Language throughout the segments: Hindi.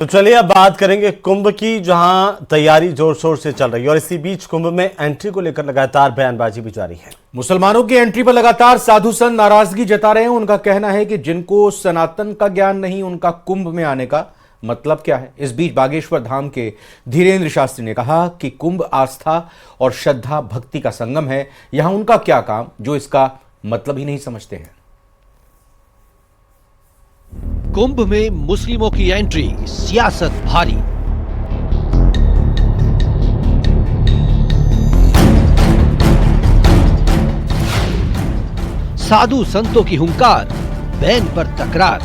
तो चलिए अब बात करेंगे कुंभ की, जहां तैयारी जोर शोर से चल रही है और इसी बीच कुंभ में एंट्री को लेकर लगातार बयानबाजी भी जारी है। मुसलमानों की एंट्री पर लगातार साधु संत नाराजगी जता रहे हैं। उनका कहना है कि जिनको सनातन का ज्ञान नहीं, उनका कुंभ में आने का मतलब क्या है। इस बीच बागेश्वर धाम के धीरेन्द्र शास्त्री ने कहा कि कुंभ आस्था और श्रद्धा भक्ति का संगम है। यहां उनका क्या काम जो इसका मतलब ही नहीं समझते हैं। कुंभ में मुस्लिमों की एंट्री, सियासत भारी। साधु संतों की हुंकार, बैन पर तकरार।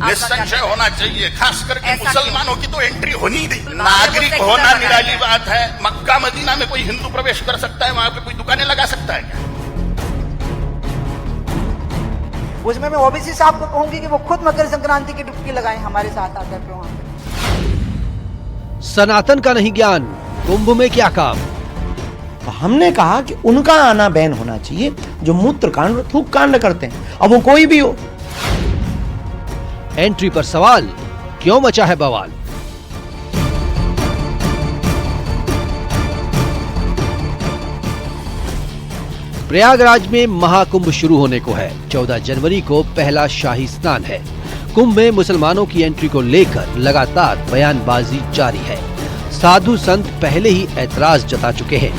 निसंशय होना चाहिए, खास करके मुसलमानों की तो एंट्री होनी नहीं। नागरिक होना निराली बात है। मक्का मदीना में कोई हिंदू प्रवेश कर सकता है, वहां पे कोई दुकानें लगा सकता है क्या? उसमें मैं ओबीसी साहब को कहूंगी कि वो खुद मकर संक्रांति की डुबकी लगाएं हमारे साथ आकर के वहां पे। सनातन का नहीं ज्ञान, कुंभ में क्या काम। हमने कहा कि उनका आना बैन होना चाहिए जो मूत्र कांड और थूक कांड करते हैं, अब वो कोई भी हो। एंट्री पर सवाल, क्यों मचा है बवाल। प्रयागराज में महाकुंभ शुरू होने को है। 14 जनवरी को पहला शाही स्नान है। कुंभ में मुसलमानों की एंट्री को लेकर लगातार बयानबाजी जारी है। साधु संत पहले ही ऐतराज जता चुके हैं।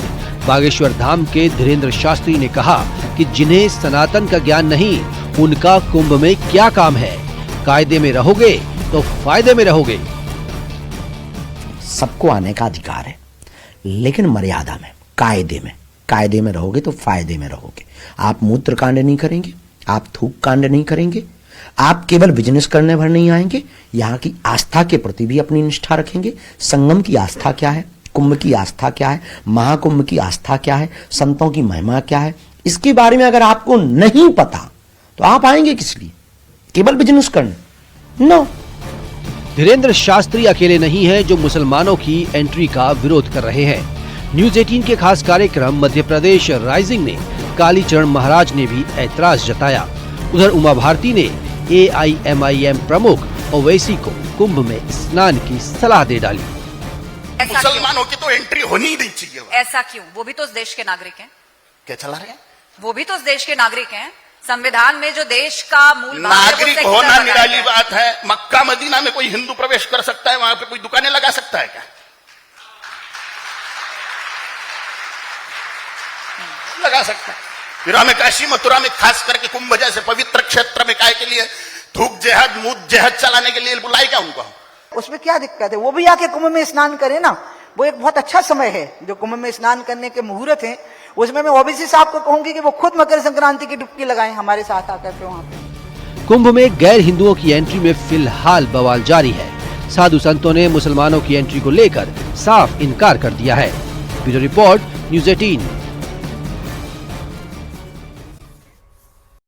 बागेश्वर धाम के धीरेन्द्र शास्त्री ने कहा कि जिन्हें सनातन का ज्ञान नहीं, उनका कुंभ में क्या काम है। कायदे में रहोगे तो फायदे में रहोगे। सबको आने का अधिकार है, लेकिन मर्यादा में, कायदे में रहोगे तो फायदे में रहोगे। आप मूत्र कांड नहीं करेंगे, आप थूक कांड नहीं करेंगे, आप केवल बिजनेस करने भर नहीं आएंगे, यहाँ की आस्था के प्रति भी अपनी निष्ठा रखेंगे। संगम की आस्था क्या है, कुंभ की आस्था क्या है, महाकुंभ की आस्था क्या है, संतों की महिमा क्या है, इसके बारे में अगर आपको नहीं पता तो आप आएंगे किस लिए, केवल बिजनेस करने? नो। धीरेन्द्र शास्त्री अकेले नहीं है जो मुसलमानों की एंट्री का विरोध कर रहे हैं। न्यूज 18 के खास कार्यक्रम मध्य प्रदेश राइजिंग में कालीचरण महाराज ने भी ऐतराज जताया। उधर उमा भारती ने AIMIM प्रमुख ओवैसी को कुंभ में स्नान की सलाह दे डाली। मुसलमानों की तो एंट्री होनी नहीं चाहिए। ऐसा क्यों? वो भी तो उस देश के नागरिक हैं। क्या चला रहे हैं? वो भी तो उस देश के नागरिक हैं। संविधान में जो देश का मूल नागरिक होना निराली बात है। मक्का मदीना में कोई हिंदू प्रवेश कर सकता है, वहां पे कोई दुकानें लगा सकता है क्या? लगा सकता है। फिर हमें काशी मथुरा में खास करके कुंभ जैसे पवित्र क्षेत्र में काय के लिए थूक जेहद मूत जेहद चलाने के लिए बुलाए क्या उनको? उसमें क्या दिक्कत है? वो भी आके कुंभ में स्नान करे ना। वो एक बहुत अच्छा समय है जो कुंभ में स्नान करने के मुहूर्त हैं। उसमें मैं ओबीसी साहब को कहूंगी कि वो खुद मकर संक्रांति की डुबकी लगाएं हमारे साथ आकर के वहां पे। कुंभ में गैर हिंदुओं की एंट्री में फिलहाल बवाल जारी है। साधु संतों ने मुसलमानों की एंट्री को लेकर साफ इनकार कर दिया है। Bureau report, news 18।